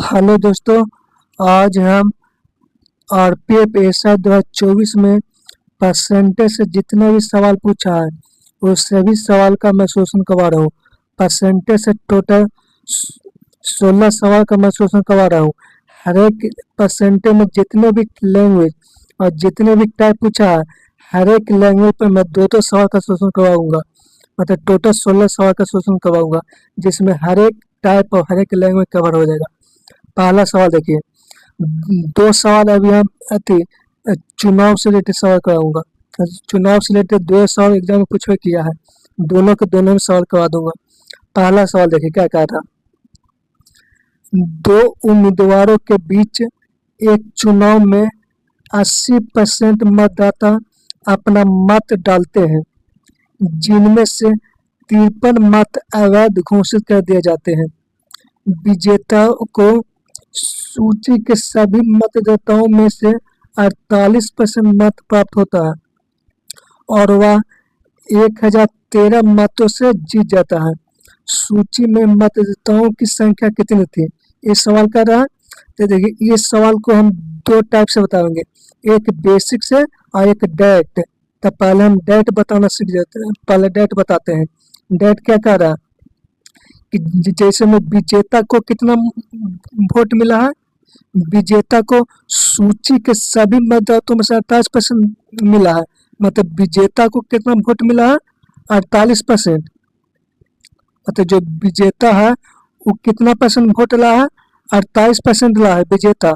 Hello दोस्तों। आज हम आरपीएफ एसआई 2024 में परसेंटेज से जितने भी सवाल पूछा है वो सभी सवाल का मैं शोषण करवा रहा हूँ। परसेंटेज से टोटल 16 सवाल का मैं शोषण करवा रहा हूँ। हर एक परसेंटेज में जितने भी लैंग्वेज और जितने भी टाइप पूछा है, हर एक लैंग्वेज पर मैं दो दो सवाल का शोषण करवाऊंगा। मतलब टोटल 16 सवाल का शोषण करवाऊंगा, जिसमें हर एक टाइप और हर एक लैंग्वेज कवर हो जाएगा। पहला सवाल देखिए, दो सवाल अभी हम चुनाव से रिलेटेड सवाल कराऊंगा। चुनाव से रिलेटेड दो सवाल एग्जाम में पूछे किया है, दोनों के दोनों में सवाल करवा दूंगा। पहला सवाल देखिए क्या कहा था। दो उम्मीदवारों के बीच एक चुनाव में 80% मतदाता अपना मत डालते हैं, जिनमें से 53 मत अवैध घोषित कर दिए जाते हैं। विजेता को सूची के सभी मतदाताओं में से 48% मत प्राप्त होता है और वह 1013 मतों से जीत जाता है। सूची में मतदाताओं की संख्या कितनी थी, ये सवाल कर रहा है। तो देखिए, इस सवाल को हम दो टाइप से बताएंगे, एक बेसिक से और एक डायरेक्ट। तो पहले हम डायरेक्ट बताना सीख जाते हैं। पहले डायरेक्ट बताते हैं। डायरेक्ट क्या कह रहा है कि जैसे में विजेता को कितना वोट मिला है। विजेता को सूची के सभी मतदाताओं में से 48% मिला है। मतलब विजेता को कितना वोट मिला है, 48%। मतलब जो विजेता है वो कितना परसेंट वोट ला है, 48% ला है विजेता,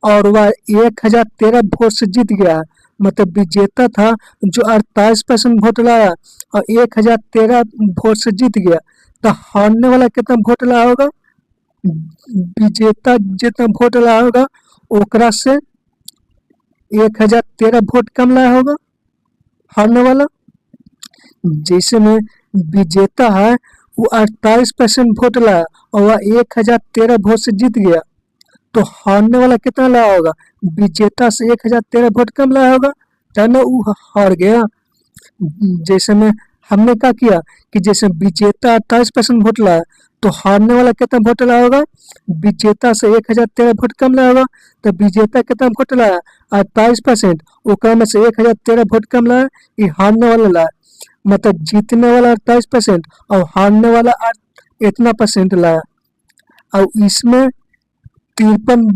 और वह 1013 वोट से जीत गया है। मतलब विजेता था जो 48% वोट लाया और 1013 वोट से जीत गया, तो हारने वाला कितना वोट लाया होगा। विजेता जितना वोट लाया होगा ओकरा से 1013 वोट कम लाया होगा हारने वाला। जैसे में विजेता है वो 48% वोट लाया और वह 1013 वोट से जीत गया, तो हारने वाला कितना लाया होगा, विजेता से 1013 वोट कम लाया होगा, ना वो हार गया। जैसे में हमने क्या किया कि जैसे विजेता 28% वोट लाया, तो हारने वाला कितना वोट लाया होगा, विजेता से 1013 वोट कम लाया होगा। तो विजेता कितना वोट लाया, 28%, ओकरा में से 1013 वोट कम लाया, ये हारने वाला लाया। मतलब जीतने वाला 28% और हारने वाला इतना परसेंट लाया। और इसमें 53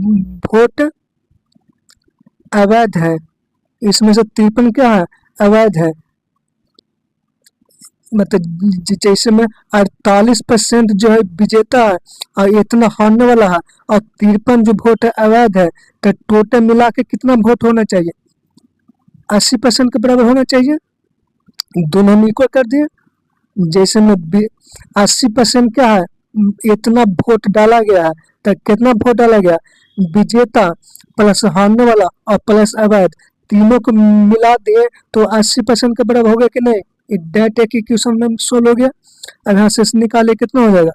वोट अवैध है। इसमें से 53 क्या है, अवैध है। मतलब जैसे में 48% जो है विजेता है और इतना हारने वाला है, और 53 जो वोट है अवैध है, तो टोटल मिला के कितना वोट होना चाहिए, 80% के बराबर होना चाहिए। दोनों हम इक्वल कर दिए। जैसे में 80% क्या है, इतना वोट डाला गया है, तो कितना वोट डाला गया, विजेता प्लस हारने वाला और प्लस अवैध, तीनों को मिला दिए तो 80% के बराबर हो गया कि नहीं। डेट एक इक्वेशन में सोल्व हो गया। अब यहाँ से निकाले कितना हो जाएगा,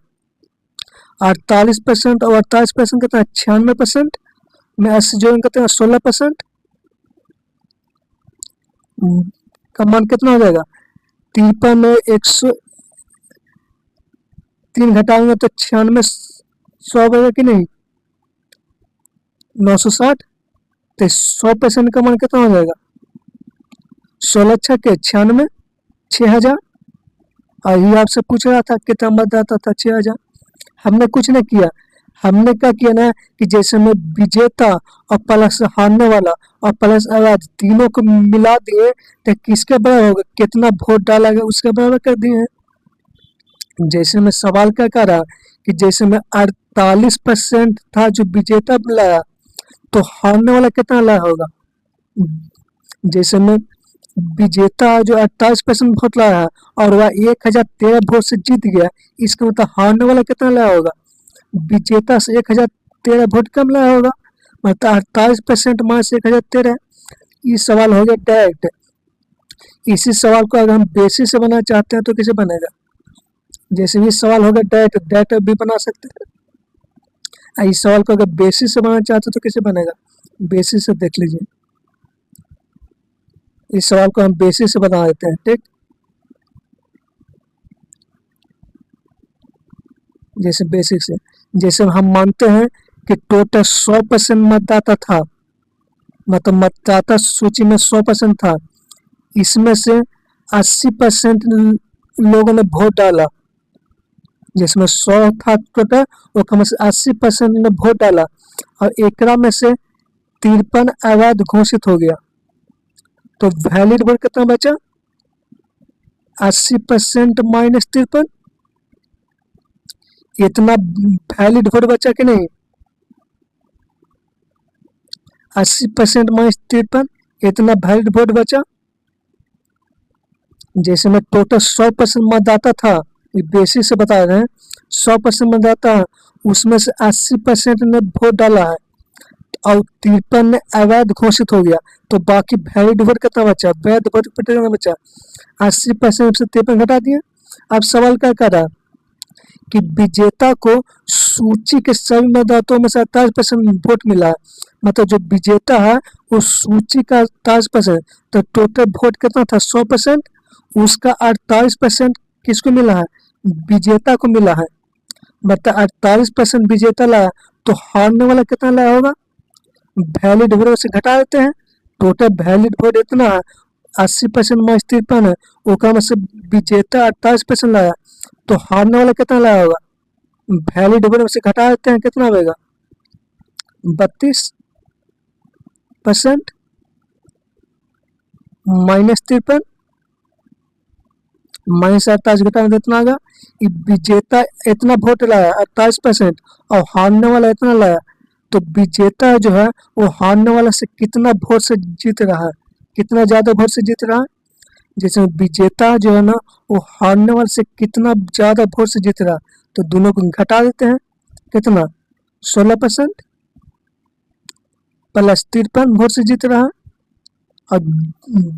48% और 48% कितना, 96% में 80 जोड़ेंगे कितना, 16% का मान कितना हो जाएगा। 53 में 103 घटाएंगे तो 96, 100 बनेगा कि नहीं, 960। तो 100% का मान कितना हो जाएगा, 16 छक्के 96, 6000। और ये आपसे पूछ रहा था कितना मतदाता था, 6000। हमने कुछ नहीं किया। हमने क्या किया ना कि जैसे में विजेता और प्लस हारने वाला और प्लस अवैध तीनों को मिला दिए, तो किसके बराबर होगा, कितना वोट डाला गया उसके बराबर कर दिए हैं। जैसे में सवाल क्या कर रहा कि जैसे में 48% था जो विजेता लाया, तो हारने वाला कितना लाया होगा। जैसे में विजेता जो 28% वोट लाया है और वह 1013 वोट से जीत गया, इसका मतलब हारने वाला कितना लाया होगा, विजेता से 1013 वोट कम लाया होगा। मतलब 48% माइनस 1013। ये सवाल हो गया डायरेक्ट। इसी सवाल को अगर हम बेसिस से बनाना चाहते हैं तो कैसे बनेगा, जैसे ये सवाल हो गया डायरेक्ट, डायरेक्ट भी बना सकते हैं। इस सवाल को अगर बेसिस से बनाना चाहते हैं तो कैसे बनेगा, बेसिस से देख लीजिए। इस सवाल को हम बेसिस से बना देते हैं, ठीक। जैसे बेसिक से, जैसे हम मानते हैं कि टोटल 100% मतदाता था, मतलब मतदाता सूची में 100% था, इसमें से 80% लोगों ने वोट डाला, जिसमें 100 था टोटल, वो कम से 80% ने वोट डाला, और एकरा में से 53 अवैध घोषित हो गया। तो वैलिड वोट कितना बचा? 80% माइनस 53, इतना वैलिड वोट बचा कि नहीं? 80% माइनस 53, इतना वैलिड वोट बचा। जैसे में टोटल 100% मतदाता था, ये बेसिक से बता रहे हैं, 100% मतदाता है, उसमें से 80% ने वोट डाला है और 53 ने अवैध घोषित हो गया, तो बाकी वैलिड वोट कितना बचा? वैध वोट कितना बचा? 80% से 53 घटा दिया। अब सवाल क्या कर रहा है कि विजेता को सूची के सभी मतदाताओं में से 28% वोट मिला है, मतलब जो विजेता है वो सूची का 28%, तो टोटल वोट कितना था? 100%, उसका 48% किसको मिला है? विजेता को मिला है, मतलब 48% विजेता लाया, तो हारने वाला कितना लाया होगा? वैलिड वोट से घटा देते हैं, टोटल वैलिड वोट इतना है, 80% माइनस 53 है, वो में से विजेता 48% लाया, तो हारने वाला कितना लाया होगा? वैलिड वोट से घटा देते हैं, कितना होगा? 32% माइनस 53 माइनस 48 घटा में इतना आएगा। विजेता इतना वोट लाया 28% और हारने वाला इतना लाया, तो विजेता जो है वो हारने वाला से कितना वोट से जीत रहा है? कितना ज्यादा वोट से जीत रहा है? जैसे विजेता जो है ना वो हारने वाले से कितना ज्यादा वोट से जीत रहा है, तो दोनों को घटा देते हैं, कितना? 16% प्लस 53 वोट से जीत रहा है, और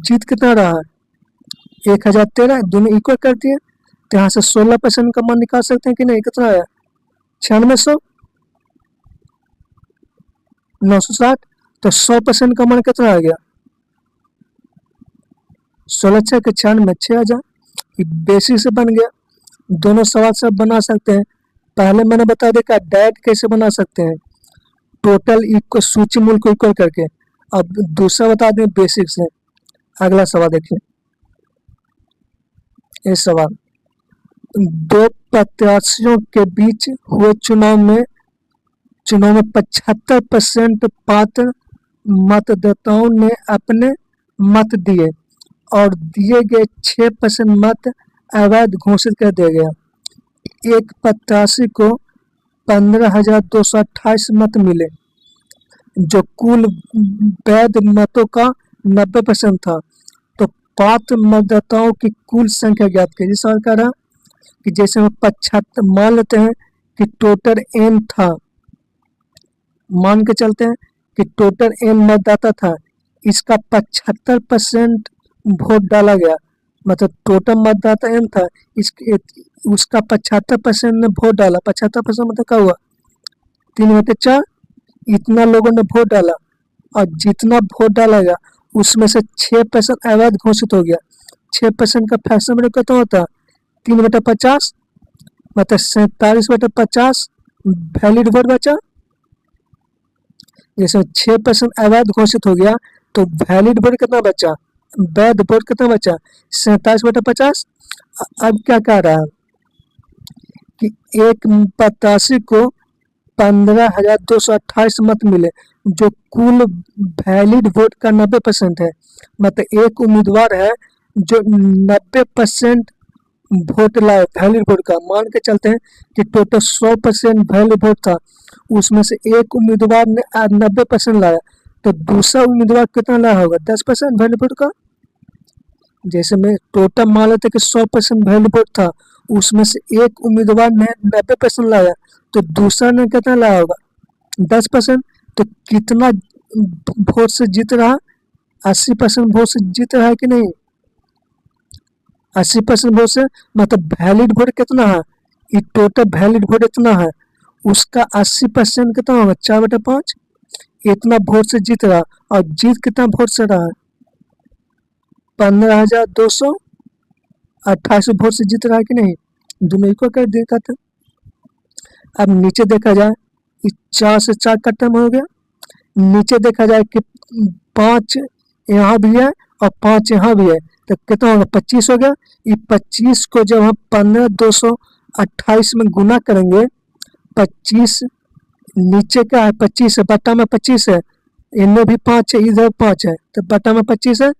जीत कितना रहा है? 1013, दोनों इक्वल कर दिए, तो यहाँ से 16% का मान निकाल सकते हैं कि नहीं? कितना आया? 9600, 960, तो 100% का मान कितना आ गया? 16 के 96, 6000। बेसिक से बन गया। दोनों सवाल सब बना सकते हैं। पहले मैंने बता दिया डायरेक्ट कैसे बना सकते हैं, टोटल इक्वल सूची मूल्य को इक्वल करके। अब दूसरा बता दें बेसिक से। अगला सवाल देखिए, ये सवाल, दो प्रत्याशियों के बीच हुए चुनाव में 75% पात्र मतदाताओं ने अपने मत दिए और दिए गए 6% मत अवैध घोषित कर दिया गया। एक प्रत्याशी को 15,228 मत मिले, जो कुल वैध मतों का 90% था। तो पात्र मतदाताओं की कुल संख्या ज्ञात कीजिए। सवाल कह रहा कि जैसे हम 75 मान लेते हैं कि टोटल n था, मान के चलते हैं कि टोटल n मतदाता था, इसका 75% वोट डाला गया, मतलब टोटल मतदाता n था, उसका 75% ने वोट डाला। 75% मतलब क्या हुआ? 3/4, इतना लोगों ने वोट डाला, और जितना वोट डाला गया उसमें से 6% अवैध घोषित हो गया। 6% का फैसला में कितना होता है? 3/50, मतलब 47/50 वैलिड वोट बचा। जैसे 6% अवैध घोषित हो गया, तो वैलिड वोट कितना बचा? वैध वोट कितना बचा? 47/50। अब क्या कह रहा है कि एक प्रत्याशी को 15,228 मत मिले, जो कुल वैलिड वोट का 90% है, मतलब एक उम्मीदवार है जो 90% वोट लाए वैलिड वोट का। मान के चलते हैं कि टोटल 100% वैलिड वोट था, उसमें से एक उम्मीदवार ने 90% लाया, तो दूसरा उम्मीदवार कितना लाया होगा? 10% वैलिड वोट का। जैसे में टोटल मान लेते कि 100% वैलिड वोट था, उसमें से एक उम्मीदवार ने 90% लाया, तो दूसरा ने कितना लाया होगा? 10%। तो कितना वोट से जीत रहा? 80% वोट से जीत रहा है कि नहीं? 80% वोट से, मतलब वैलिड वोट कितना है? ये टोटल वैलिड वोट इतना है, उसका 80% कितना होगा? 4/5, इतना वोट से जीत रहा। और जीत कितना वोट से रहा है? 15,228 वोट से जीत रहा है कि नहीं? दोनों इक्वल कर दिया था। अब नीचे देखा जाए, ये 4 से 4 खत्म हो गया। नीचे देखा जाए कि 5 यहाँ भी है और 5 यहाँ भी है, तो कितना होगा, 25 हो गया। ये 25 को जब हम 15,228 में गुना करेंगे, 25 नीचे का है 25 है, बटा में 25 है, इनमें भी 5 है, इधर 5 है, तो बटा में 25 है।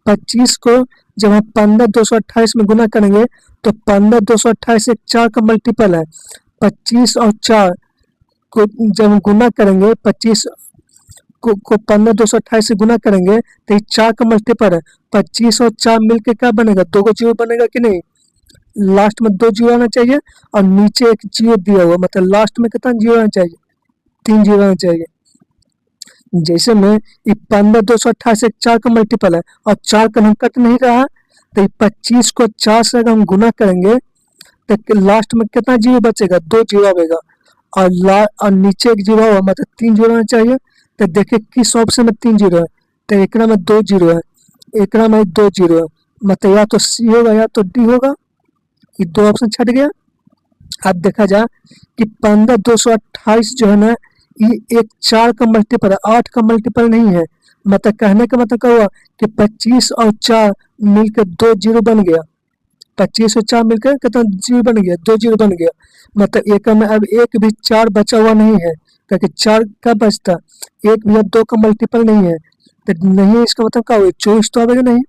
25 को जब हम 15,228 में गुना करेंगे, तो 15,228 एक 4 का मल्टीपल है। 25 और 4 को जब हम गुना करेंगे, 25 को 15,228 से गुना करेंगे, तो ये 4 का मल्टीपल है। 25 और 4 मिलके क्या बनेगा, 2 को जीरो बनेगा कि नहीं। लास्ट में 2 जीरो आना चाहिए और नीचे एक जीरो दिया हुआ, मतलब लास्ट में कितना जीरो आना चाहिए, 3 जीरो आना चाहिए। जैसे में ये 15,228 एक 4 का मल्टीपल है और 4 का हम कट नहीं रहा, तो ये 25 को 4 से अगर हम गुना करेंगे, तो लास्ट में कितना जीरो बचेगा, 2 जीरो आएगा और नीचे एक जीरो होगा, मतलब 3 जीरो आना चाहिए। तो देखिए किस ऑप्शन में 3 जीरो है, तो एक में 2 जीरो है, एक में 2 जीरो है, मतलब या तो सी होगा या तो डी होगा। ये 2 ऑप्शन छट गया। अब देखा जाए कि 15,228 जो है ना, ये एक 4 का मल्टीपल है, 8 का मल्टीपल नहीं है। मतलब कहने का मतलब क्या हुआ कि 25 और 4 मिलकर 2 जीरो बन गया। 25 और 4 मिलकर कितना जीरो बन गया, 2 जीरो बन गया। मतलब एक में अब एक भी 4 बचा हुआ नहीं है, क्योंकि 4 का बचता, एक भी अब 2 का मल्टीपल नहीं है, तो नहीं, इसका मतलब क्या हुआ, 24 तो आएगा नहीं,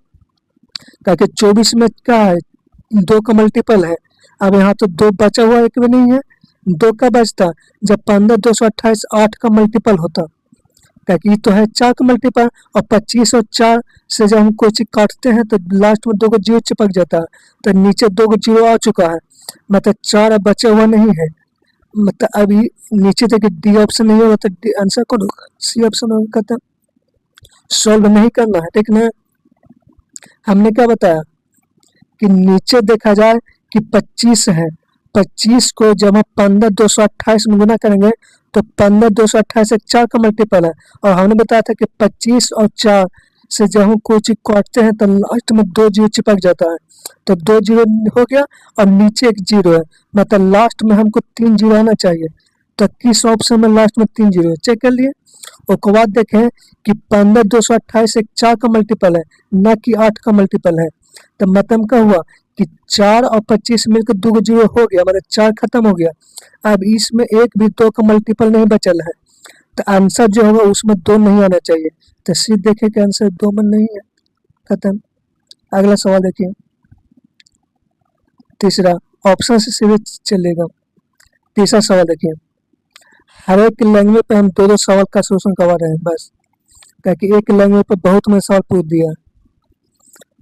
क्योंकि 24 में क्या है, 2 का मल्टीपल है। अब यहाँ तो 2 बचा हुआ एक भी नहीं है, 2 का बचता, जब 15,228 8 का मल्टीपल होता, क्योंकि तो है 4 का मल्टीपल। और 25 और 4 से जब हम कोई चीज काटते हैं, तो लास्ट में 2 को जीरो चिपक जाता है, तो नीचे 2 को जीरो आ चुका है, मतलब 4 अब बचा हुआ नहीं है। मतलब अभी नीचे देखिए डी ऑप्शन नहीं होगा, तो डी आंसर कौन होगा, सी ऑप्शन होगा। कहते सॉल्व नहीं करना है, ठीक ना। हमने क्या बताया कि नीचे देखा जाए कि 25 है, 25 को जब हम 15,228 में गुना करेंगे, तो 15,228 एक 4 का मल्टीपल है। और हमने बताया था कि 25 और 4 से जब हम कोई चीज काटते हैं, तो लास्ट में 2 जीरो चिपक जाता है, तो 2 जीरो हो गया और नीचे एक जीरो है, मतलब लास्ट में हमको 3 जीरो आना चाहिए। तो किस ऑप्शन में लास्ट में 3 जीरो है, चेक कर लिए। उसके बाद देखें कि 15,228 एक 4 का मल्टीपल है, न कि 8 का मल्टीपल है। तो मतलब क्या हुआ कि 4 और 25 मिलकर 2 जीरो हो गया, मतलब 4 खत्म हो गया। अब इसमें एक भी 2 का मल्टीपल नहीं बचल है, तो आंसर जो होगा उसमें 2 नहीं आना चाहिए। तो सीध देखे कि आंसर 2 में नहीं है, खत्म। अगला सवाल देखिए, तीसरा ऑप्शन से सीधे चलेगा। तीसरा सवाल देखिए, हर एक लैंग्वेज पे हम 2-2 सवाल का सोल्यूशन करवा रहे हैं बस, ताकि एक लैंग्वेज पे बहुत में सवाल पूछ दिया।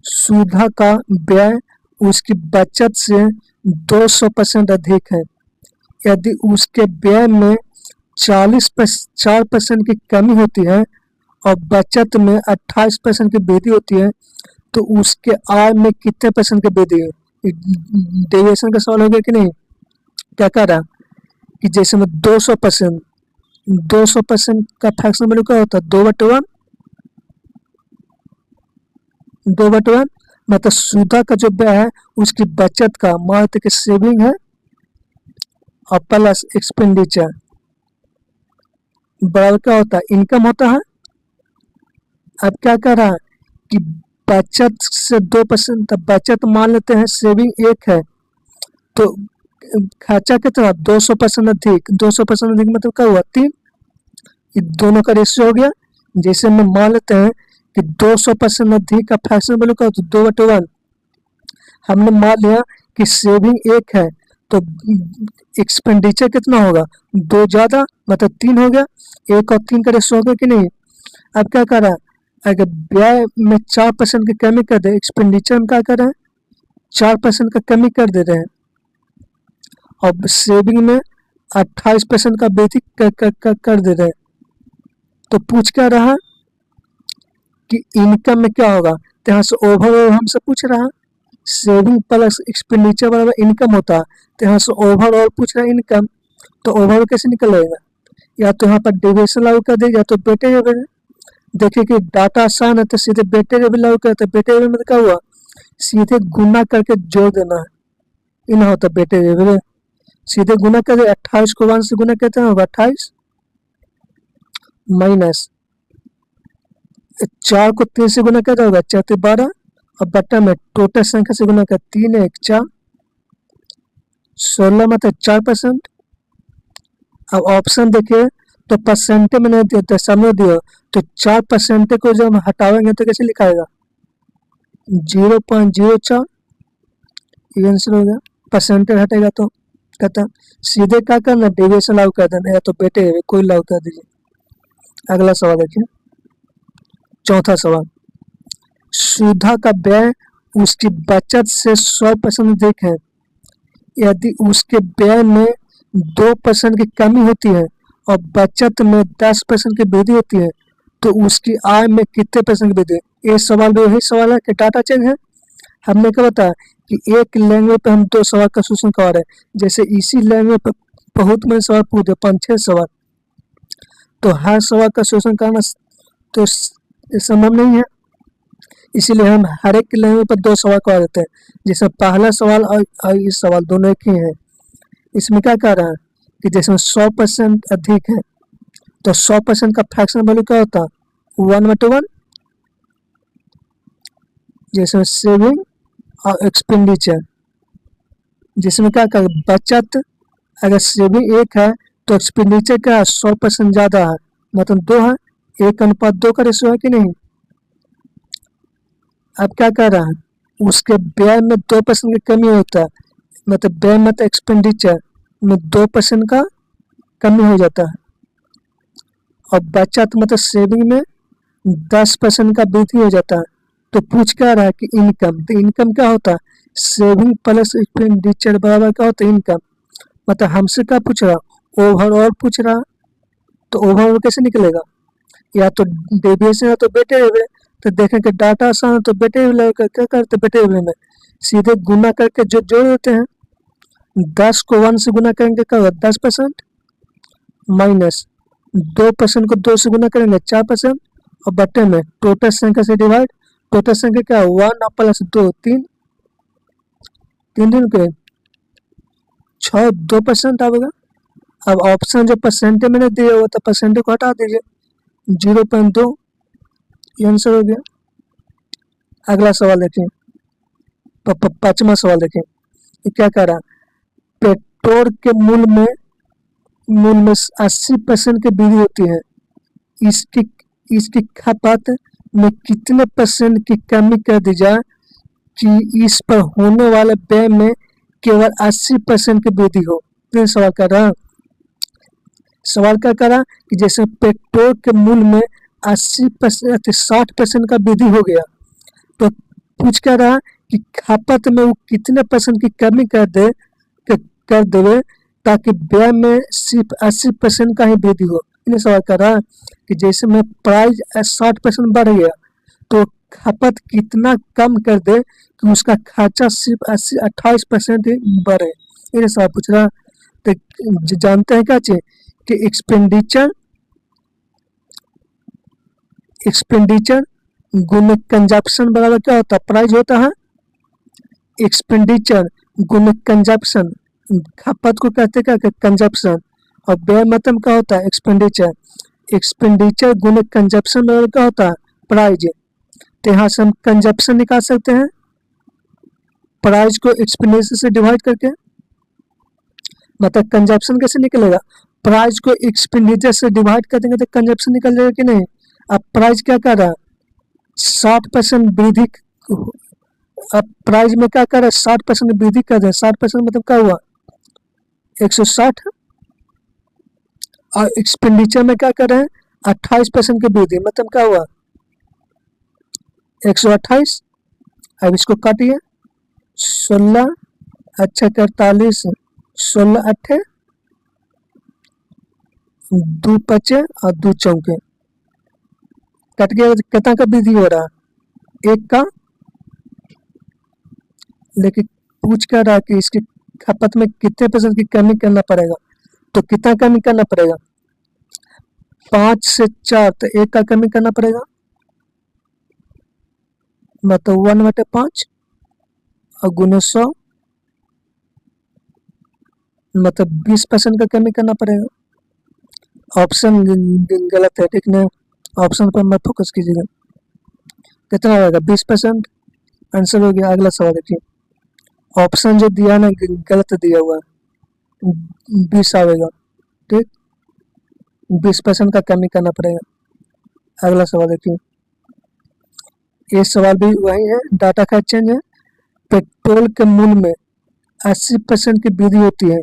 सुधा का व्यय उसकी बचत से 200% अधिक है। यदि उसके व्यय में 4% की कमी होती है और बचत में 28% की वृद्धि होती है, तो उसके आय में कितने परसेंट की वृद्धि है। डेविएशन का सवाल हो गया कि नहीं। क्या कह रहा कि जैसे में 200%, 200% का फ्रैक्शन वैल्यू क्या होता है, 2/1, 2/1। मतलब सुधा का जो व्यय है उसकी बचत का, मान कि सेविंग है और प्लस एक्सपेंडिचर बराबर क्या होता है, इनकम होता है। अब क्या कर रहा है कि बचत से 2%, बचत मान लेते हैं, सेविंग 1 है, तो खर्चा कितना, 200% अधिक, 200% अधिक मतलब क्या हुआ, 3। ये दोनों का रेशियो हो गया। जैसे हम मान लेते हैं कि 200% अधिक का फ्रैक्शन वैल्यू क्या होता है, 2/1। हमने मान लिया कि सेविंग 1 है, तो एक्सपेंडिचर कितना होगा, 2 ज्यादा, मतलब 3 हो गया। 1 और 3 का रेशियो हो गया कि नहीं। अब क्या कर रहा है, अगर व्यय में 4% की कमी कर दे, एक्सपेंडिचर में क्या कर रहे हैं, 4% का कमी कर दे रहे हैं, और सेविंग में 28% का वृद्धि कर दे रहे हैं। तो पूछ क्या रहा कि इनकम में क्या होगा, तो यहाँ से ओवरऑल हमसे पूछ रहा है, सेविंग प्लस एक्सपेंडिचर बराबर इनकम होता है, तो यहाँ से ओवरऑल पूछ रहा है इनकम। तो ओवरऑल कैसे निकलेगा, या तो यहाँ पर डिविजन लागू कर दे, या तो वेटेज। देखिए कि डाटा आसान है, तो सीधे वेटेज लागू करते, वेटेज में क्या हुआ, सीधे गुना करके जोड़ देना है, इन होता वेटेज। सीधे गुना कर दे, 28 को 1 से गुना करते हैं होगा 28 माइनस 4 को 3 से गुना करता होगा 4 तो 12 और बट्टा में टोटल संख्या से गुना कर 3 1 4 16 मतलब 4%। अब ऑप्शन देखिए तो परसेंटे में नहीं दिया, दशमलव दिया, तो 4% को जब हम हटाएंगे तो कैसे लिखाएगा 0.04, ये आंसर हो गया। परसेंटेज हटेगा तो कहता सीधे क्या करना डेविएशन लागू कर देना, या तो बेटे कोई लागू कर दीजिए। अगला सवाल देखिए, चौथा सवाल, सुधा का व्यय उसकी बचत से 100% अधिक है। यदि उसके व्यय में 2% की कमी होती है और बचत में 10% की वृद्धि होती है तो उसकी आय में कितने परसेंट की वृद्धि? ये सवाल भी वही सवाल है कि डाटा चेंज है। हमने क्या बताया कि एक लैंग्वेज पे हम 2 सवाल का सोल्यूशन करवा रहे हैं, जैसे इसी लैंग्वेज पे बहुत में सवाल पूछे 5-6 सवाल, तो हर सवाल का सोल्यूशन करना तो संभव नहीं है, इसीलिए हम हर एक लैंग्वेज पर 2 सवाल करवा देते हैं। जैसे पहला सवाल और इस सवाल दोनों एक ही है। इसमें क्या कह रहा है कि जैसे 100% अधिक है तो 100% का फ्रैक्शन वैल्यू क्या होता है 1/1, जैसे सेविंग और एक्सपेंडिचर, जिसमें क्या कर बचत अगर सेविंग 1 है तो एक्सपेंडिचर क्या 100% ज्यादा है, मतलब 2 है, 1:2 का रेशियो है कि नहीं। अब क्या कर रहा है उसके व्यय में 2% की कमी होता है, मतलब व्यय मतलब एक्सपेंडिचर में 2% का कमी हो जाता है, और बचत मतलब सेविंग में 10% का वृद्धि हो जाता है। तो पूछ क्या रहा है कि इनकम, तो इनकम क्या होता है सेविंग प्लस एक्सपेंडिचर बराबर क्या होता है इनकम। मतलब हमसे क्या पूछ रहा ओवरऑल पूछ रहा, तो ओवरऑल कैसे निकलेगा, या तो डेविएशन या तो वेटेबल। तो देखें कि डाटा आसान है तो वेटेबल क्या करते वेटेबल में सीधे गुना करके जो जोड़ देते हैं, 10 को 1 से गुना करेंगे क्या होगा 10% माइनस 2% को 2 से गुना करेंगे 4% और बट्टे में टोटल संख्या से डिवाइड, टोटल संख्या क्या 1 प्लस 2 3 दिन के 6 2% आएगा। अब ऑप्शन जो परसेंटेज मैंने दिया हुआ तो परसेंटेज को हटा दीजिए 0.2, ये आंसर हो गया। अगला सवाल देखिए, 5वां सवाल देखिए, ये क्या कह रहा पेट्रोल के मूल्य में 80% की वृद्धि होती है, इसकी खपत में कितने परसेंट की कमी कर दी जाए कि इस पर होने वाले व्यय में केवल 80% की वृद्धि हो। तो सवाल कर रहा सवाल क्या करा कि जैसे पेट्रोल के मूल्य में 80% 60% का वृद्धि हो गया, तो पूछ क्या रहा कि खपत में वो कितने परसेंट की कमी कर देवे ताकि व्यय में सिर्फ 80% का ही वृद्धि हो। इन्हें सवाल कर रहा कि जैसे में प्राइस 60% बढ़ गया तो खपत कितना कम कर दे कि उसका खर्चा सिर्फ 28% ही बढ़े। इन्हें सवाल पूछ रहा। तो जानते हैं क्या चाहिए कि एक्सपेंडिचर गुने कंजप्शन बराबर क्या होता है प्राइस होता है, एक्सपेंडिचर गुने कंजप्शन, खपत को कहते क्या कंजप्शन, और व्यय मतलब क्या होता है एक्सपेंडिचर, एक्सपेंडिचर गुने कंजप्शन बराबर क्या होता है प्राइस। तो यहाँ से हम कंजप्शन निकाल सकते हैं प्राइस को एक्सपेंडिचर से डिवाइड करके, मतलब कंजप्शन कैसे निकलेगा प्राइस को एक्सपेंडिचर से डिवाइड कर देंगे तो कंजप्शन निकल जाएगा कि नहीं। अब प्राइस क्या कर रहा है 60% वृद्धि, अब प्राइस में क्या कर रहा है 60% वृद्धि कर रहे हैं, 60% मतलब क्या हुआ 160, और एक्सपेंडिचर में क्या कर रहे हैं 28% की वृद्धि, मतलब क्या हुआ 128। अब इसको काटिए 16 अच्छा 43 16 अट्ठे 2 पचे और 2 चौके कट गया, कितना का वृद्धि हो रहा है 1 का। लेकिन पूछ कर रहा कि इसकी खपत में कितने परसेंट की कमी करना पड़ेगा, तो कितना कमी करना पड़ेगा 5 से 4, तो 1 का कमी करना पड़ेगा, मतलब 1/5 और गुने 100 मतलब 20% का कमी करना पड़ेगा। ऑप्शन गलत है, ठीक ना, ऑप्शन पर मत फोकस कीजिएगा। कितना होगा 20%, आंसर हो गया। अगला सवाल देखिए, ऑप्शन जो दिया ना गलत दिया हुआ है, 20 आएगा, ठीक, 20% का कमी करना पड़ेगा। अगला सवाल देखिए, ये सवाल भी वही है, डाटा का चेंज है। पेट्रोल के मूल्य में 80% की वृद्धि होती है,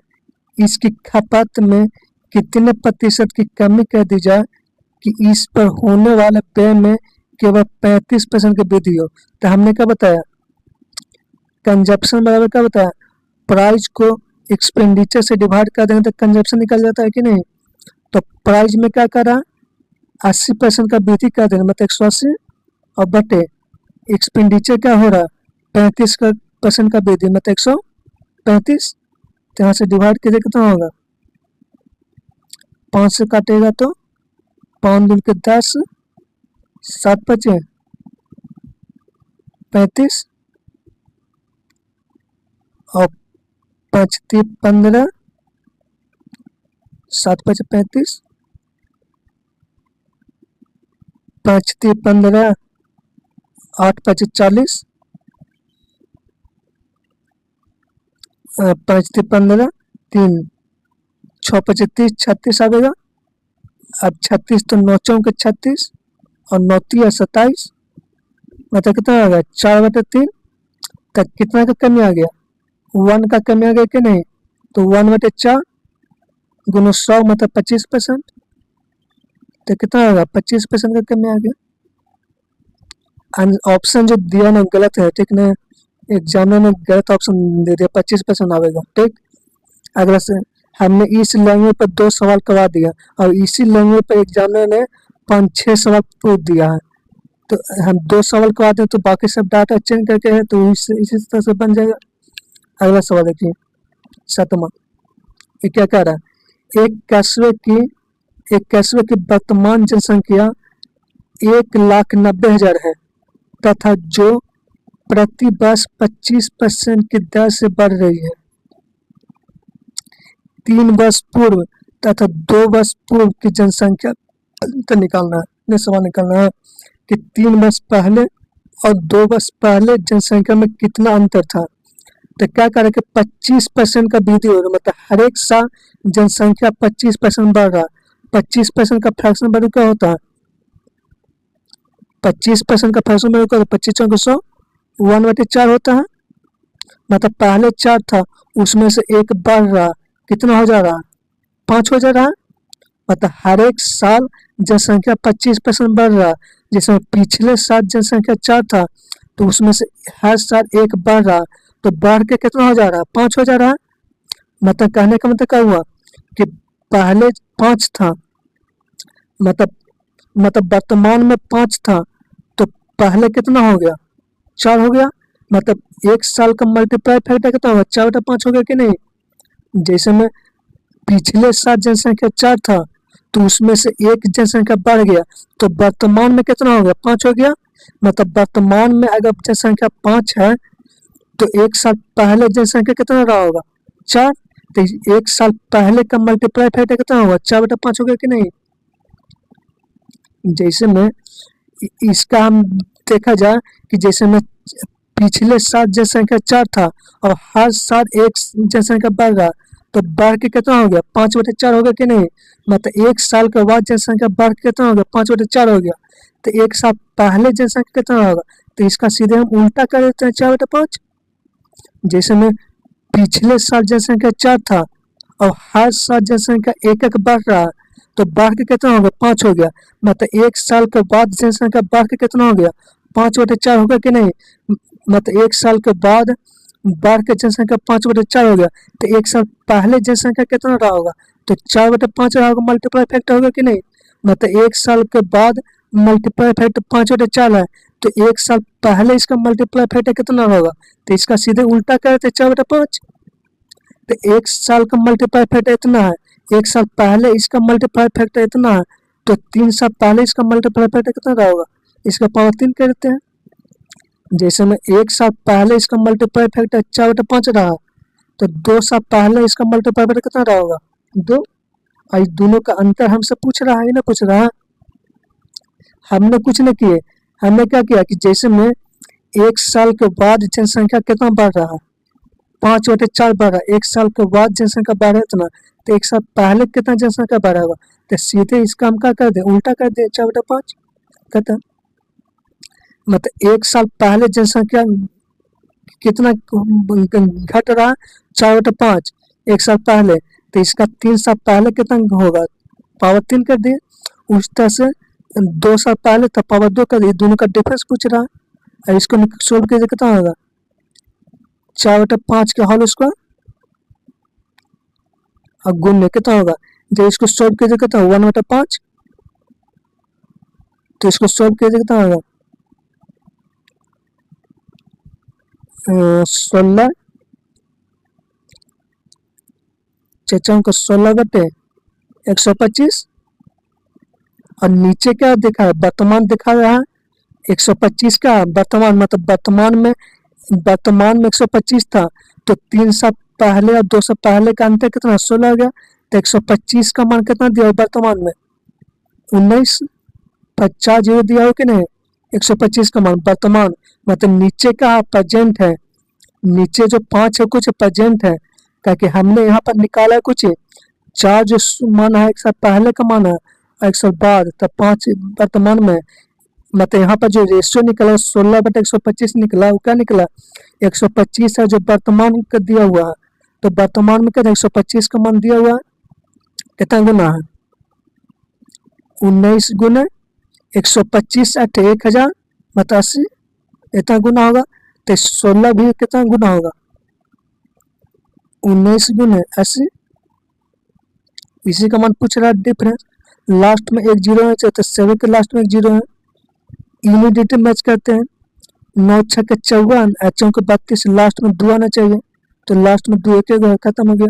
इसकी खपत में कितने प्रतिशत की कमी कर दी जाए कि इस पर होने वाले व्यय में केवल 35% की वृद्धि हो। तो हमने क्या बताया, कंजप्शन बराबर क्या बताया, प्राइस को एक्सपेंडिचर से डिवाइड कर देंगे तो कंजप्शन निकल जाता है कि नहीं। तो प्राइस में क्या करा, 80% का वृद्धि कर देंगे, मतलब 180, और बटे एक्सपेंडिचर क्या हो रहा, 35% का वृद्धि, मतलब 135। तो यहाँ से डिवाइड कीजिए, कितना होगा, 5 से काटेगा तो 5 दूनी के 10, 7 बचे 35, और 5 3 15, 7 बचे 35, 5 3 15, 8 बचे 40, 5 3 15, 3 6 बचे 30, 36 आएगा। अब 36 तो 9 चौके 36 और 9 3 27, मतलब कितना आ गया, 4/3। तक कितना का कमी आ गया, 1 का कमी आ गया कि नहीं। तो 1/4 गुना 100 मतलब 25%। तो कितना होगा, 25% का कमी आ गया। ऑप्शन जो दिया ना गलत है, ठीक ना, एग्जामिनर ने गलत ऑप्शन दे दिया, 25% आएगा, ठीक। अगला से हमने इस लैंग्वेज पर 2 सवाल करवा दिया और इसी लैंग्वेज पर एग्जामिनर ने 5-6 सवाल पूछ दिया है। तो हम 2 सवाल करवाते हैं तो बाकी सब डाटा चेंज करके है, तो इसी तरह से बन जाएगा। अगला सवाल देखिए, 7वां, ये क्या कह रहा है, एक कस्बे की वर्तमान जनसंख्या 1,90,000 है तथा जो प्रति वर्ष 25% की दर से बढ़ रही है। 3 वर्ष पूर्व तथा 2 वर्ष पूर्व की जनसंख्या का निकालना है। ये सवाल निकालना है कि 3 वर्ष पहले और 2 वर्ष पहले जनसंख्या में कितना अंतर था। तो क्या करें कि 25% का वृद्धि हो रहा है, मतलब हर एक साल जनसंख्या 25% बढ़ रहा है। 25% का फ्रैक्शन वैल्यू क्या होता है, 25% का फ्रैक्शन वैल्यू क्या होता है, 25 चौके 100, 1/4 होता है। मतलब पहले 4 था, उसमें से एक बढ़ रहा, कितना हो जा रहा है, 5 हो जा रहा है। मतलब हर एक साल जनसंख्या 25% बढ़ रहा है, जिसमें पिछले साल जनसंख्या 4 था, तो उसमें से हर साल एक बढ़ रहा, तो बढ़ के कितना हो जा रहा है, 5 हो जा रहा है। मतलब कहने का मतलब क्या हुआ कि पहले 5 था, मतलब वर्तमान में 5 था, तो पहले कितना हो गया, 4 हो गया। मतलब एक साल का मल्टीप्लाई फैक्टर कितना होगा, 4/5 हो गया कि नहीं। जैसे में पिछले साल जनसंख्या 4 था, तो उसमें से एक जनसंख्या बढ़ गया, तो वर्तमान में कितना हो गया, 5 हो गया। मतलब वर्तमान में अगर जनसंख्या 5 है, तो एक साल पहले जनसंख्या कितना रहा होगा, 4। तो एक साल पहले का मल्टीप्लाई फैक्टर कितना होगा, 4/5 हो गया कि नहीं। जैसे में इसका हम देखा जाए कि जैसे में पिछले साल जनसंख्या 4 था और हर साल एक जनसंख्या बढ़ रहा, तो बढ़ के कितना हो गया, 5/4 हो गया कि नहीं। मतलब एक साल के बाद जनसंख्या बढ़ के कितना हो गया, 5/4 हो गया। तो एक साल पहले जनसंख्या कितना होगा, तो इसका सीधे हम उल्टा कर देते हैं, 4/5। जैसे में पिछले साल जनसंख्या 4 था और हर साल जनसंख्या एक बढ़ रहा, तो बढ़ के कितना हो गया, 5 हो गया। मतलब एक साल के बाद जनसंख्या बढ़ के कितना हो गया, 5/4 हो गया कि नहीं। मतलब एक साल के बाद बढ़ के जनसंख्या 5/4 हो गया, तो एक साल पहले जनसंख्या कितना रहा होगा, तो 4/5 रहा होगा, मल्टीप्लाई फैक्टर होगा कि नहीं। मतलब एक साल के बाद मल्टीप्लाई फैक्टर 5/4 है, तो एक साल पहले इसका मल्टीप्लाई फैक्टर कितना होगा, तो इसका सीधे उल्टा करते 4/5। तो एक साल का मल्टीप्लाई फैक्टर इतना है, एक साल पहले इसका मल्टीप्लाई फैक्टर इतना है, तो 3 साल पहले इसका मल्टीप्लाई फैक्टर कितना रहा होगा, इसका पावर 3 करते हैं। जैसे में एक साल पहले इसका मल्टीप्लाई फैक्टर 4/5 रहा, तो 2 साल पहले इसका मल्टीप्लाई फैक्टर कितना रहा होगा 2। और इस दोनों का अंतर हमसे पूछ रहा है ना, पूछ रहा है। हमने कुछ नहीं किए, हमने क्या किया कि जैसे में 1 साल के बाद जनसंख्या कितना बढ़ रहा है 5/4 बढ़ रहा है। 1 साल के बाद जनसंख्या बढ़ रहा है इतना, तो 1 साल पहले कितना जनसंख्या बढ़ा होगा, तो सीधे इसका हम क्या कर दे, उल्टा कर दे 4/5 कहता। मतलब 1 साल पहले जनसंख्या कितना घट रहा है 4/5 1 साल पहले, तो इसका 3 साल पहले कितना होगा पावर 3 कर दिए। उस तरह से 2 साल पहले तो पावर 2 कर दिए। दोनों का डिफरेंस पूछ रहा है, और इसको सोल्व कीजिए कितना होगा 4/5 के होल स्क्वायर और गुण में कितना होगा, जब इसको सोल्व कीजिए कितना 1/5, तो इसको सोल्व कीजिए कितना होगा 16 चचा को 16/125 और नीचे क्या दिखा है वर्तमान दिखा रहा है 125 का वर्तमान, मतलब वर्तमान में 125 था, तो 3 साल पहले और 2 साल पहले का अंतर कितना 16 हो गया, तो 125 का मान कितना दिया वर्तमान में 19 50 जीरो दिया हो कि नहीं। 125 का मान वर्तमान, मतलब नीचे का प्रेजेंट है, नीचे जो 5 है कुछ प्रेजेंट है, ताकि हमने यहाँ पर निकाला कुछ 4 जो मान है 1 साल पहले का मान है और 1 साल बाद, तब 5 वर्तमान में, मतलब यहाँ पर जो रेशियो निकला 16/125 निकला, वो क्या निकला 125 है जो वर्तमान का दिया हुआ है, तो वर्तमान में क्या 125 का मान दिया हुआ है, कितना गुना है 19 गुना 125 8 1000 मतलब 80, इतना गुना होगा। तो 16 भी कितना गुना होगा 19 गुना 80, इसी का मान पूछ रहा है डिफरेंस। लास्ट में एक जीरो है, तो 7 के लास्ट में एक जीरो है, यूनिट मैच करते हैं 9 6 के 54 8 के 32, लास्ट में 2 आना चाहिए, तो लास्ट में 2 एक खत्म हो गया,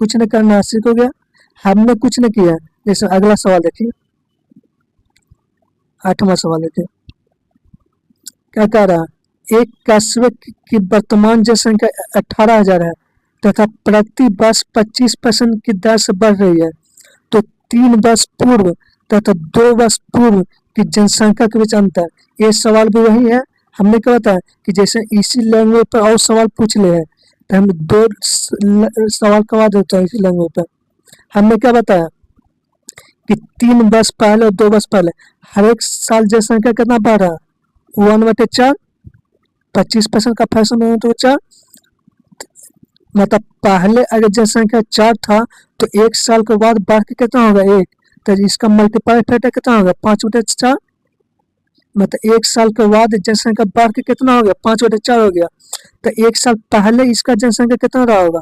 कुछ नहीं करना 80 हो गया। हमने कुछ नहीं किया। जैसे अगला सवाल देखिए 8वां सवाल देखिए क्या कह रहा है, एक कस्बे की वर्तमान जनसंख्या 18,000 है तथा प्रति वर्ष 25% की दर से बढ़ रही है, तो 3 वर्ष पूर्व तथा 2 वर्ष पूर्व की जनसंख्या के बीच अंतर। ये सवाल भी वही है, हमने क्या बताया कि जैसे इसी लैंग्वेज पर और सवाल पूछ ले हैं, तो हम 2 सवाल करवा देते हैं इसी लैंग्वेज पर। हमने क्या बताया कि 3 वर्ष पहले और 2 वर्ष पहले हर एक साल जनसंख्या कितना बढ़ रहा है 1/4, 25% का फैशन हो तो 4, मतलब पहले अगर जनसंख्या 4 था तो 1 साल के बाद बढ़ के कितना होगा 1, तो इसका मल्टीप्लाई फैक्टर कितना होगा 5/4, मतलब 1 साल के बाद जनसंख्या बढ़ के कितना हो गया 5/4 हो गया, तो 1 साल पहले इसका जनसंख्या कितना रहा होगा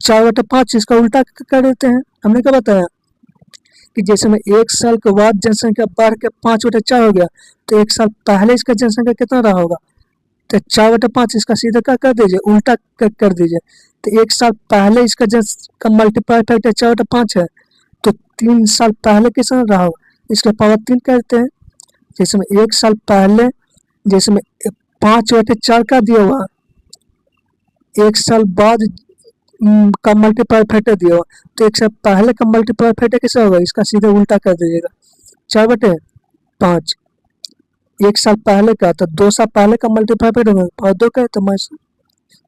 4/5, इसका उल्टा कर देते हैं। हमने क्या बताया कि जैसे में 1 साल के बाद जनसंख्या बढ़ के 5/4 हो गया, तो 1 साल पहले इसका जनसंख्या कितना रहा होगा, तो 4/5, इसका सीधा क्या कर दीजिए उल्टा कर दीजिए, तो 1 साल पहले इसका का मल्टीप्लाई फैक्टर 4/5 है, तो 3 साल पहले कितना रहा होगा, इसका पावर 3 करते हैं। जैसे में 1 साल पहले जैसे में 5/4 का दिया हुआ, 1 साल बाद का मल्टीप्लाई फैक्टर दिया हुआ, तो 1 साल पहले का मल्टीप्लाई फैक्टर कैसा होगा, इसका सीधा उल्टा कर दीजिएगा 4/5, 1 साल पहले का, तो 2 साल पहले का मल्टीप्लाई फैक्टर होगा और 2 का, तो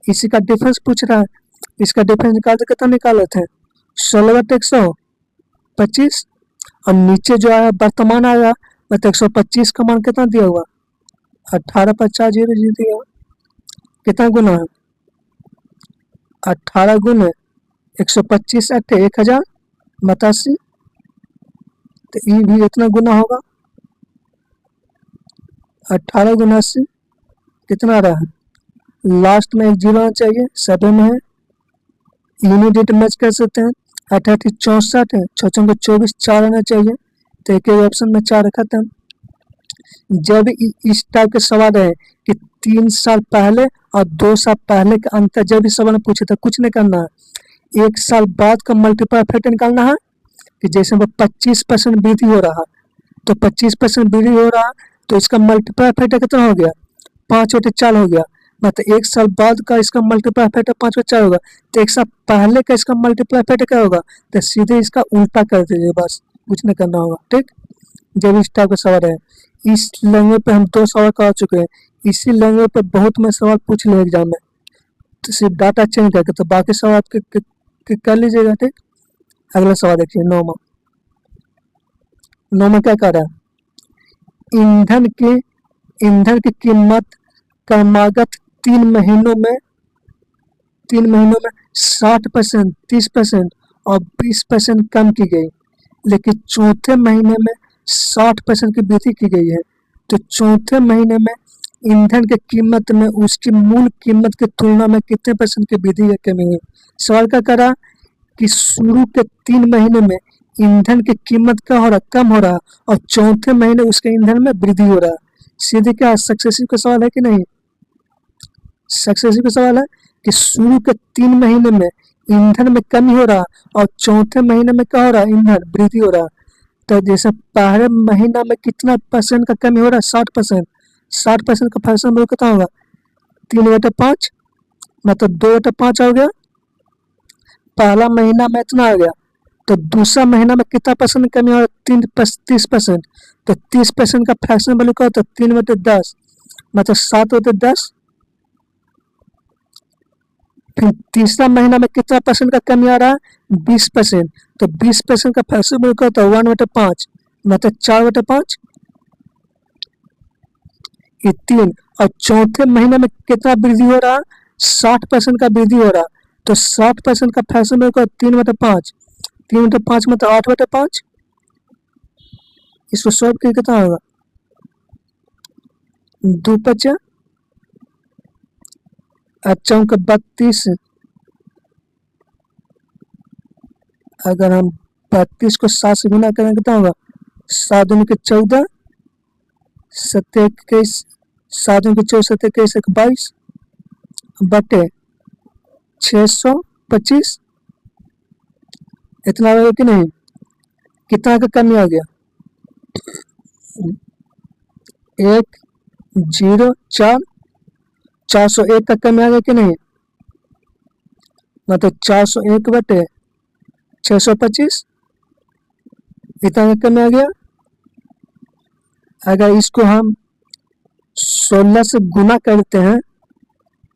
इसी का डिफरेंस पूछ रहा है। इसका डिफरेंस निकालते कितना निकाले थे 16/125, और नीचे जो आया वर्तमान आया, मतलब 125 का मान कितना दिया हुआ 18/50 दिया, कितना गुना है 18 गुना 125 8 1000 82, तो ये भी इतना गुना होगा 18 गुना 80 कितना रहा है, लास्ट में एक जीरो आना चाहिए, 7 में है, यूनिट मैच कर सकते हैं 8 8 64 है, 6 6 24, 4 आना चाहिए, तो एक ऑप्शन में 4 खत्म। जब इस टाइप के सवाल है कि 3 साल पहले और 2 साल पहले का अंतर, जब इस सवाल में पूछे तो कुछ नहीं करना है, 1 साल बाद का मल्टीप्लाई फैक्टर निकालना है कि जैसे 25% वृद्धि हो रहा है, तो 25% वृद्धि हो रहा है, तो इसका मल्टीप्लाई फैक्टर कितना हो गया 5/4 हो गया, मतलब 1 साल बाद का इसका मल्टीप्लाई फैक्टर 5 बच्चा होगा, तो 1 साल पहले का इसका मल्टीप्लाई फैक्टर क्या होगा, तो सीधे इसका उल्टा कर दीजिए, बस कुछ नहीं करना होगा। ठीक, जब इस टाइप का सवाल है। इस लैंग्वेज पे हम 2 सवाल कर चुके हैं, इसी लैंग्वेज पे बहुत में सवाल पूछ लिया एग्जाम में, तो सिर्फ डाटा चेंज करके, तो बाकी सवाल कर लीजिएगा। ठीक, अगला सवाल देखिए 9 में क्या कर रहा है, ईंधन की कीमत क्रमागत 3 महीनों में 60%, 30% और 20% कम की गई, लेकिन चौथे महीने में 60% की वृद्धि की गई है। तो चौथे महीने में ईंधन की कीमत में उसकी मूल कीमत की तुलना में कितने % की वृद्धि या कमी हुई। सवाल क्या करा कि शुरू के 3 महीने में ईंधन की कीमत क्या हो रहा, कम हो रहा, और चौथे महीने उसके ईंधन में वृद्धि हो रहा। सीधे क्या सक्सेसिव का सवाल है कि नहीं, सक्सेसिव का सवाल है कि शुरू के 3 महीने में ईंधन में कमी हो रहा और चौथे महीने में क्या हो रहा, ईंधन वृद्धि हो रहा। तो जैसे पहले महीना में कितना % का कमी हो रहा है, 60%, 60% का फैक्शन में कितना होगा, 3/5, मतलब 2/5 हो गया। पहला महीना में इतना आ गया, तो दूसरा महीना में कितना % कमी हो रहा है, 30%। तो 30% का फ्रैक्शन वैल्यू क्या होता है, 3/10, मतलब 7/10। फिर तीसरा महीना में कितना % का कमी आ रहा है, 20%, तो 20% का फ्रैक्शन वैल्यू क्या होता है, 1/5, मतलब 4/5, ये 3। और चौथे महीने में कितना वृद्धि हो रहा है, 60% का वृद्धि हो रहा, तो 60% का फ्रैक्शन वैल्यू क्या, 3/5, 3/5 मतलब 8/5। इसको सॉल्व करके कितना होगा, 2×5, अच्छा 32। अगर हम 32 को 7 से गुना करेंगे कितना होगा, 7 दूनी के 14, 7 21, 7 दूनी के 14, 7 21, 22 बटे 625। इतना होगा कि नहीं, कितना का कमी आ गया, 104, 401 का कमी आ गया कि नहीं, मतलब 401 बटे 625, इतना का कमी आ गया। अगर इसको हम 16 से गुना करते हैं,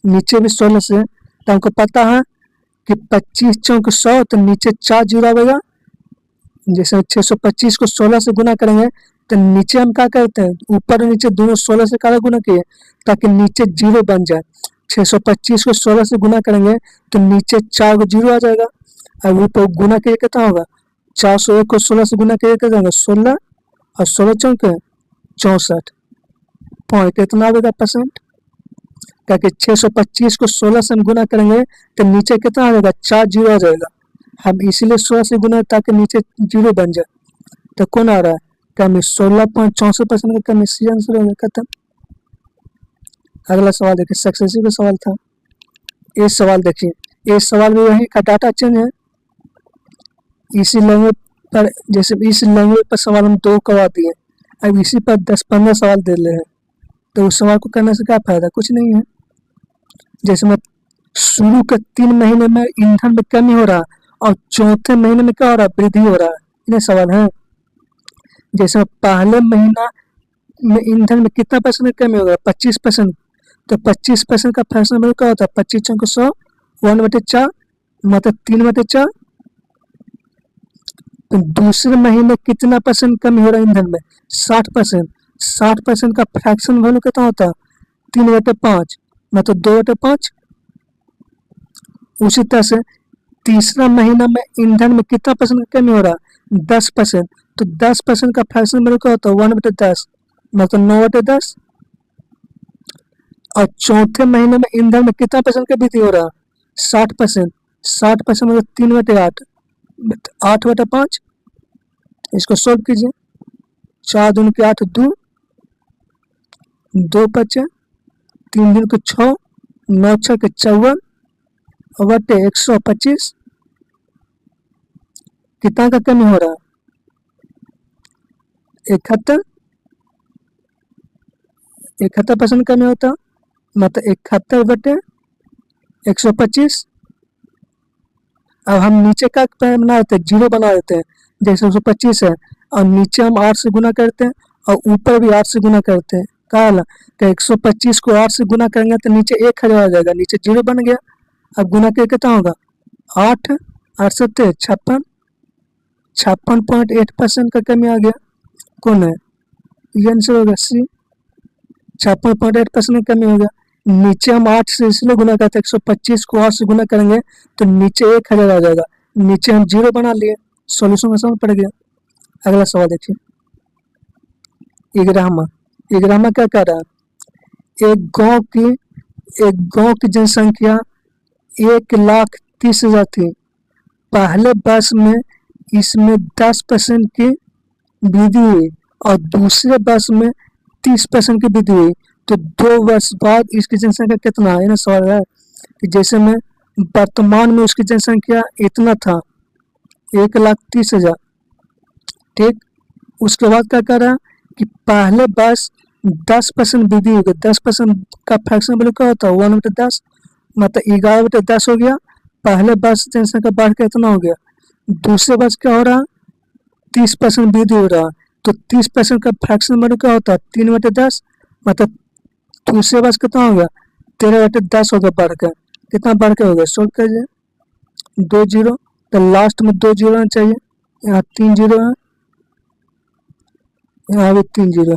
नीचे भी 16 से, तो हमको पता है कि 25 चौक 100, तो नीचे 4 जीरो आएगा। जैसे 625 को 16 से गुना करेंगे, तो नीचे हम क्या करते हैं, ऊपर और नीचे दोनों 16 से काला गुना किए, ताकि नीचे जीरो बन जाए। 625 को 16 से गुना करेंगे, तो नीचे 4 जीरो आ जाएगा, और ऊपर गुना किए कितना होगा, 401 को 16 से गुना किए कितना होगा, 16, और 16 चौक 64 पॉइंट, इतना आएगा %। ताकि 625 को 16 से हम गुना करेंगे, तो नीचे कितना आ जाएगा, 4 जीरो आ जाएगा। हम इसीलिए 16 से गुना ताकि नीचे जीरो बन जाए। तो कौन आ रहा है, कमी, 16.64% का कमी, सी आंसर हो गया, खत्म। अगला सवाल देखिए, सक्सेसिव का सवाल था। ये सवाल देखिए, ये सवाल भी वही का डाटा चेंज है, इसी लैंग्वेज पर, जैसे इस लैंग्वेज पर सवाल हम 2 करवा दिए, अब इसी पर 10-15 सवाल दे रहे हैं, तो उस सवाल को करने से क्या फायदा, कुछ नहीं है। जैसे मैं शुरू के 3 महीने में ईंधन में कमी हो रहा और चौथे महीने में क्या हो रहा, वृद्धि हो रहा है, इन्हें सवाल है। जैसे पहले महीना में ईंधन में कितना % कमी होगा, 25%, तो 25% का फ्रैक्शन वैल्यू क्या होता है, 25 चौक 100, 1/4, मतलब 3/4। तो दूसरे महीने कितना % कमी हो रहा है ईंधन में, 60%, 60% का फ्रैक्शन वैल्यू कितना होता है, 3/5, मतलब 2/5। उसी तरह से तीसरा महीना में ईंधन में कितना % का कमी हो रहा है, 10%, तो 10% का फ्रैक्शन वैल्यू क्या होता है, 1/10, मतलब 9/10। और चौथे महीने में ईंधन में कितना % का वृद्धि हो रहा है, 60%, 60% मतलब 3/8, 8/5। इसको सोल्व कीजिए, 4 दूनी के 8, 2×5, 3 दूनी के 6, 9×6 के 54 बटे 125, कितना का कमी हो रहा है, 71%, 71% कमी होता, मतलब 71/125। अब हम नीचे का बना देते हैं, 0 बना देते हैं। जैसे 125 है और नीचे हम 8 से गुना करते हैं और ऊपर भी 8 से गुना करते हैं। कहा ना, तो 125 को 8 से गुना करेंगे तो नीचे 1000 आ जाएगा, नीचे 0 बन गया। अब गुना करके कितना होगा, 8 8 7 56, 56.8% का कमी आ गया। कौन है, ये आंसर होगा सी, 56.8% का कमी हो गया। नीचे हम 8 से इसलिए गुना करते हैं, 125 को 8 से गुना करेंगे तो नीचे 1000 आ जाएगा, नीचे हम 0 बना लिए, सॉल्यूशन में समझ पड़ गया। अगला सवाल देखिए, इग्रामा क्या कह रहा है, एक गांव की जनसंख्या 1,30,000 थी। पहले वर्ष में इसमें 10% की वृद्धि हुई और दूसरे वर्ष में 30% की वृद्धि हुई, तो 2 वर्ष बाद इसकी जनसंख्या कितना है ना। सवाल है कि जैसे में वर्तमान में उसकी जनसंख्या इतना था, 1,30,000, ठीक। उसके बाद क्या कर रहा है कि पहले वर्ष 10% वृद्धि हो गई, 10% का फ्रैक्शन वैल्यू क्या होता है, 1/10, मतलब 11/10 हो गया। पहले वर्ष जनसंख्या बढ़ के इतना हो गया। दूसरे वर्ष क्या हो रहा, 30% वृद्धि हो रहा, तो 30% का फ्रैक्शन वैल्यू क्या होता है, 3/10, मतलब दूसरे वर्ष कितना हो गया, 13/10 हो गया, बढ़ कर कितना बढ़ के हो गया। सोल्व करिए, 2 0, तो लास्ट में 2 0 चाहिए, यहाँ 3 0 है, यहाँ भी 3 0 है,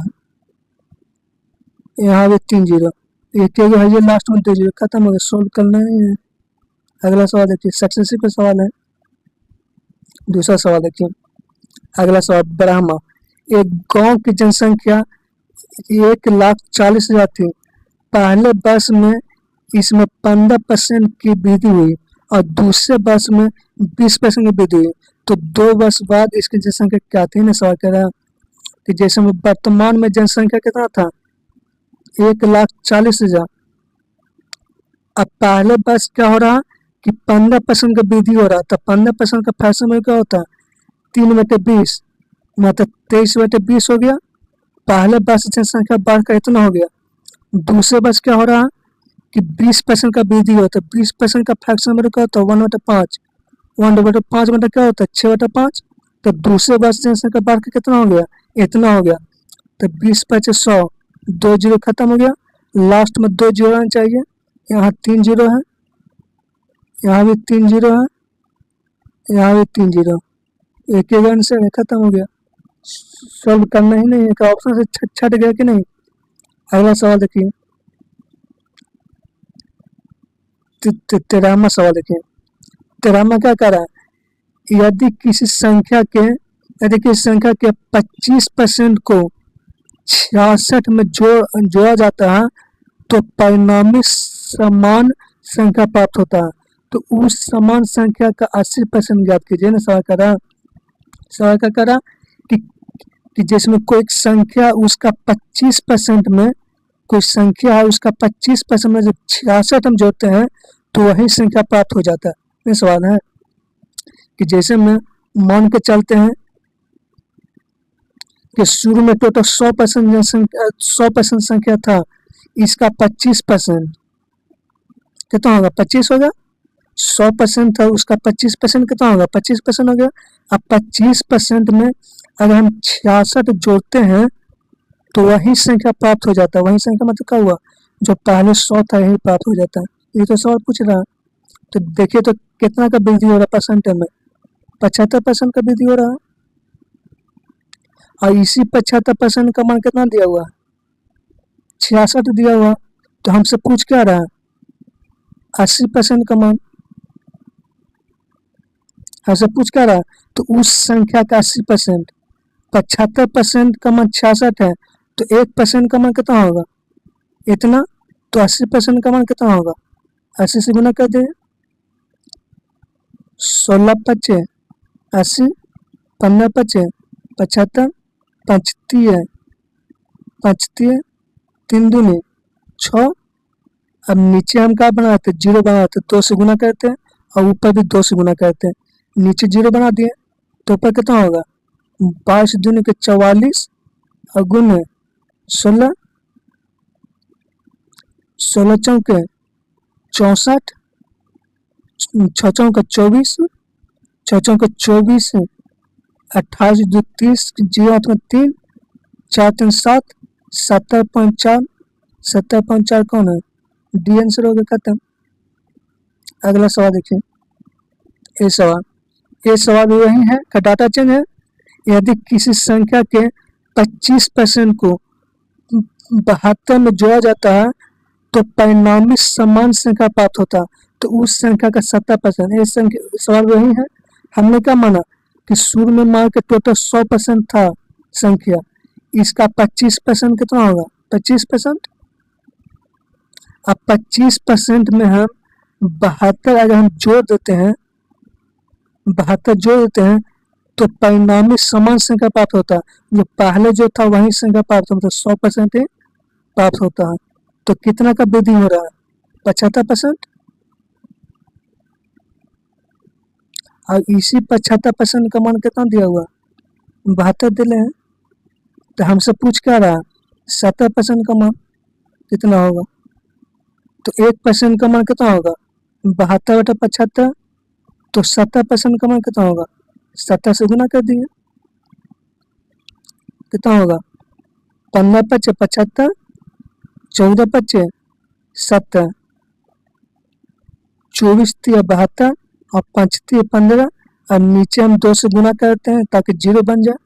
यहाँ भी 3 0, एक है ये लास्ट में 2 0, खत्म हो गया, सोल्व करना है। अगला सवाल देखिए, सक्सेसिव का सवाल है। दूसरा सवाल देखिए, अगला सवाल, ब्राह्मा, एक गांव की जनसंख्या 1,40,000 थी। पहले वर्ष में इसमें 15% की वृद्धि हुई और दूसरे वर्ष में 20% की वृद्धि हुई, तो 2 वर्ष बाद इसकी जनसंख्या क्या थी ना। सवाल कह रहा है कि जैसे में वर्तमान में जनसंख्या कितना था, 1,40,000। अब पहले वर्ष क्या हो रहा कि 15% का वृद्धि हो रहा था, 15% का फ्रैक्शन में क्या होता है, 3/20, मतलब 23/20 हो गया। पहले वर्ष जनसंख्या बढ़कर इतना हो गया। दूसरे वर्ष क्या हो रहा कि 20% का वृद्धि होता है, 20% का फ्रैक्शन में क्या होता है, 1/5, 1/5 मतलब क्या होता है, 6/5। तो दूसरे वर्ष जनसंख्या बढ़ के कितना हो गया, इतना हो गया, तो 20/5 100, 2 0 खत्म हो गया। लास्ट में 2 0 आना चाहिए, यहाँ 3 0 है, यहाँ भी 3 0 है, यहाँ भी 3 0, एक ही आंसर है, खत्म हो गया। सॉल्व करना ही नहीं है, ऑप्शन से छट गया कि नहीं। अगला सवाल देखिए, 13वां सवाल देखिए, 13वां क्या कह रहा है, यदि किसी संख्या के 25% को 66 में जोड़ा जाता है तो परिणामी समान संख्या प्राप्त होता है, तो उस समान संख्या का 80% ज्ञात कीजिए ना। सवाल क्या करा कि जिसमें कोई संख्या उसका 25% में, कोई संख्या है उसका 25% में जब 66 हम जोड़ते हैं तो वही संख्या प्राप्त हो जाता है। ये सवाल है कि जैसे में मान के चलते हैं कि शुरू में टोटल 100% संख्या था, इसका 25% कितना होगा, 25 होगा। 100% था, उसका 25% कितना होगा, 25% हो गया। अब 25% में अगर हम 66 जोड़ते हैं तो वही संख्या प्राप्त हो जाता है। वही संख्या मतलब क्या हुआ, जो पहले 100 था यही प्राप्त हो जाता है। ये तो सवाल पूछ रहा है, तो देखिए तो कितना का वृद्धि हो रहा है परसेंटेज में, 75% का वृद्धि हो रहा है। और इसी 75% का मान कितना दिया हुआ, 66 दिया हुआ, तो हमसे पूछ क्या रहा है, 80% का मान हमसे पूछ क्या रहा है, तो उस संख्या का 80%, 75% का मान 66 है, तो 1% का मान कितना होगा, इतना, तो 80% का मान कितना होगा, 80 से गुना कर दे, 16 25 80, 15 25 75, 5 3 दूनी 6। अब नीचे हम क्या बनाते, 0 बनाते, 2 से गुना करते हैं और ऊपर भी 2 से गुना करते हैं। नीचे 0 बना दिए तो ऊपर कितना होगा, 22 दूनी के 44 और गुने 16, 16 चौके 64, 6 चौके 24, 6 चौके 24, 28 2 30, 0 8 3, 4 3 7, 70.4, 70.4 कौन है? डी आंसर हो गया, खत्म। अगला सवाल देखिए, ये सवाल भी वही है का डाटा चेंज है। यदि किसी संख्या के 25% को 72 में जोड़ा जाता है तो परिणामी समान संख्या प्राप्त होता है, तो उस संख्या का 70%। ये सवाल वही है। हमने क्या माना कि शुरू में मान के टोटल 100% था संख्या, इसका 25% कितना होगा? 25%। अब 25% में हम 72 अगर हम जोड़ देते हैं, 72 जोड़ देते हैं तो परिणामी समान संख्या प्राप्त होता है। जो पहले जो था वही संख्या प्राप्त होता है, 100% ही प्राप्त होता है। तो कितना का वृद्धि हो रहा है? 75%। और इसी 75% का मान कितना दिया हुआ? 72 दिले हैं। तो हमसे पूछ क्या रहा है? 70% का मान कितना होगा? तो 1% का मान कितना होगा? 72/75। तो 70% का मान कितना होगा? 70 से गुना कर दिए, कितना होगा? 15 × 5 = 75, 14 × 5 = 70, 24 × 3 = 72 और 5 × 3 = 15। और नीचे हम 2 से गुना करते हैं ताकि 0 बन जाए।